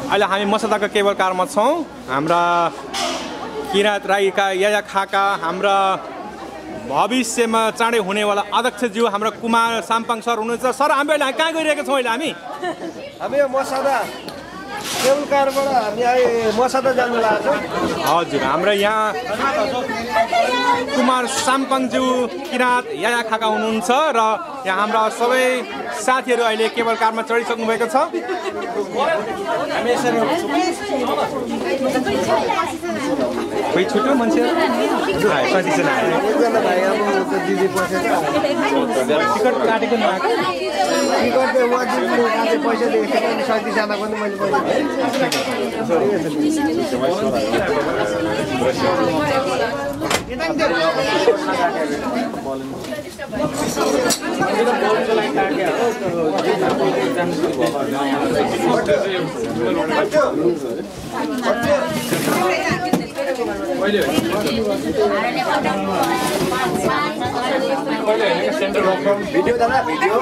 अहिले हामी मसदाको केबल कारमा छौँ। हाम्रा किराँत राईका याया खाका हाम्रा भविष्यमा चाँडै हुनेवाला अध्यक्षज्यू हाम्रा कुमार साम्पाङ सर हुनुहुन्छ। सर हामी अहिले कहाँ गइरहेका छौँ? अहिले हामी मसदा केबल कारबाट हामी मसदा जानु लागेको छौँ। हजुर, हाम्रा यहाँ कुमार साम्पाङज्यू किराँत याया खाका हुनुहुन्छ र यहाँ हाम्रा सबै साथीहरू अहिले केबल कारमा चढिसक्नु भएको छ। कोही छुट्यो मान्छे कतिजना टिकट काटेको पैसा दिएको 37 पनि मैले भिडियो दादा भिडियो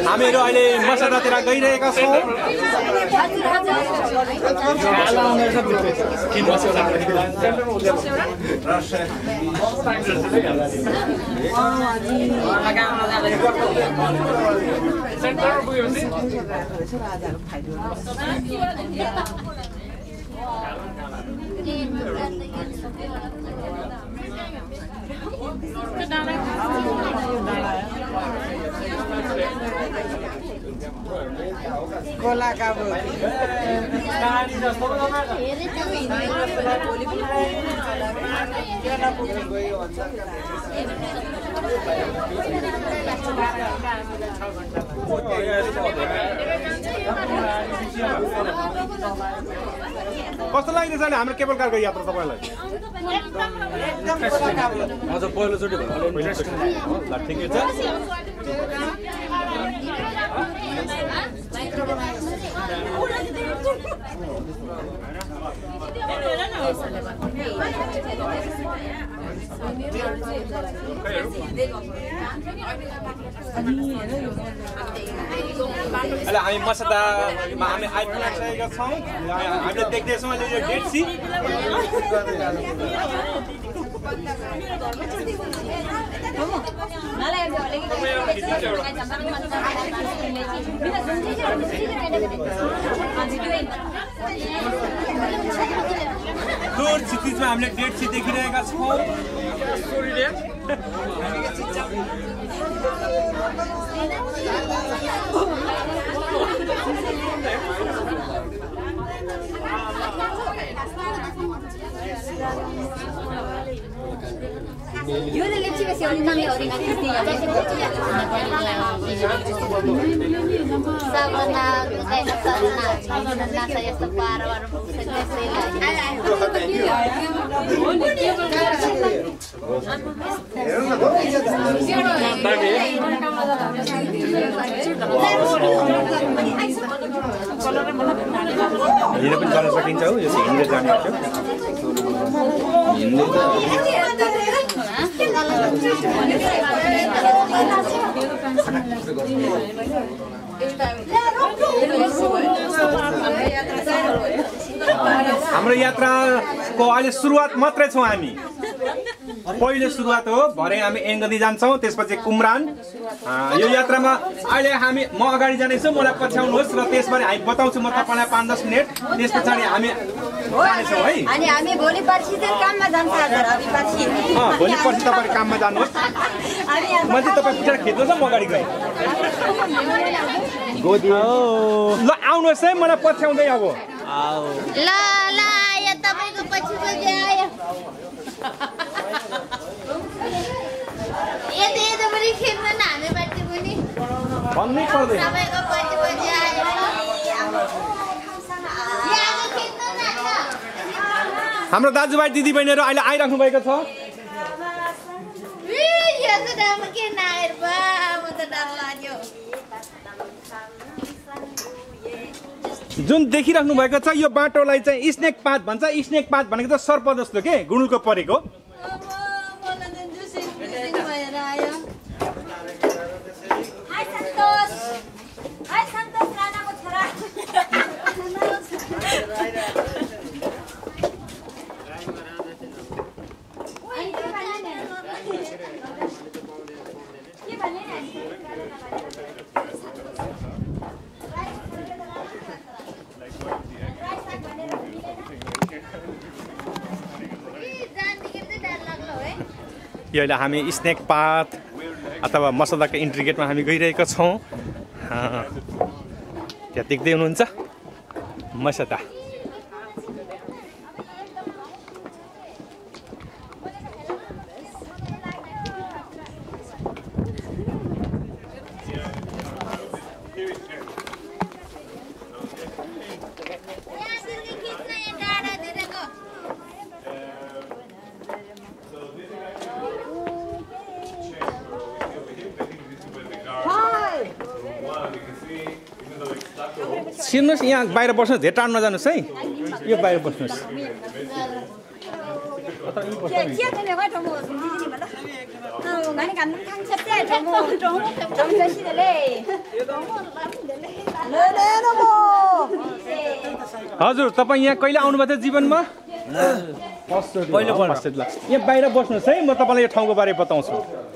हामीहरू अहिले मसदातिर गइरहेका छौँ। कोला का कस्तो लागिरहेछ अहिले हाम्रो केबल कारको यात्रा तपाईँलाई? अझ पहिलोचोटि ल ठिकै छ। अहिले हामी मसदामा हामी आइपुगिसकेका छौँ। हामीले देख्दैछौँ अहिले यो डेड सी। दूर क्षितिजमा हामीले डेड सी देखिरहेका छौँ। Yo de leche que se ahorita me orina Cristina. Sabana, sabana, nasa ya está para हिँडेर पनि जान सकिन्छ हो, यो चाहिँ हिँडेर जाने हो। हाम्रो यात्राको अहिले सुरुवात मात्रै छौँ हामी। पहिले सुरुवात हो, भरे हामी एङ्गदी जान्छौँ, त्यसपछि कुमरान। यो यात्रामा अहिले हामी म अगाडि जानेछु, मलाई पछ्याउनुहोस् र त्यसबारे हामी बताउँछु म तपाईँलाई 5-10 मिनट। त्यस पछाडि हामी जानेछौँ है। अनि हामी भोलि पर्सि चाहिँ काममा जान्छ हजुर। भोलि पर्सि तपाईँ काममा जानुहोस्। म चाहिँ तपाईँ पछाडि खिच्नुहोस् न, म अगाडि गएँ। ल आउनुहोस् है, मलाई पछ्याउँदै अब। ल ल आयो तपाईँको पछि आयो। यता पनि खेल्नु न हामीबाट पनि भन्नै पर्दैन। तपाईँको पछि आयो। हाम्रो दाजुभाइ दिदीबहिनीहरू अहिले आइराख्नु भएको छ। जुन देखिराख्नु भएको छ यो बाटोलाई चाहिँ स्नेक पाथ भन्छ। स्नेक पाथ भनेको त सर्प जस्तो के गुणुलको परेको। यो अहिले हामी स्नेक पाथ अथवा मसदाको इन्ट्री गेटमा हामी गइरहेका छौँ। त्यहाँ देख्दै हुनुहुन्छ मसदा। छिर्नुहोस् यहाँ बाहिर बस्नुहोस्, धेरै टाढो नजानुहोस् है, यो बाहिर बस्नुहोस्। हजुर तपाईँ यहाँ कहिले आउनुभएको थियो जीवनमा? यहाँ बाहिर बस्नुहोस् है, म तपाईँलाई यो ठाउँको बारे बताउँछु।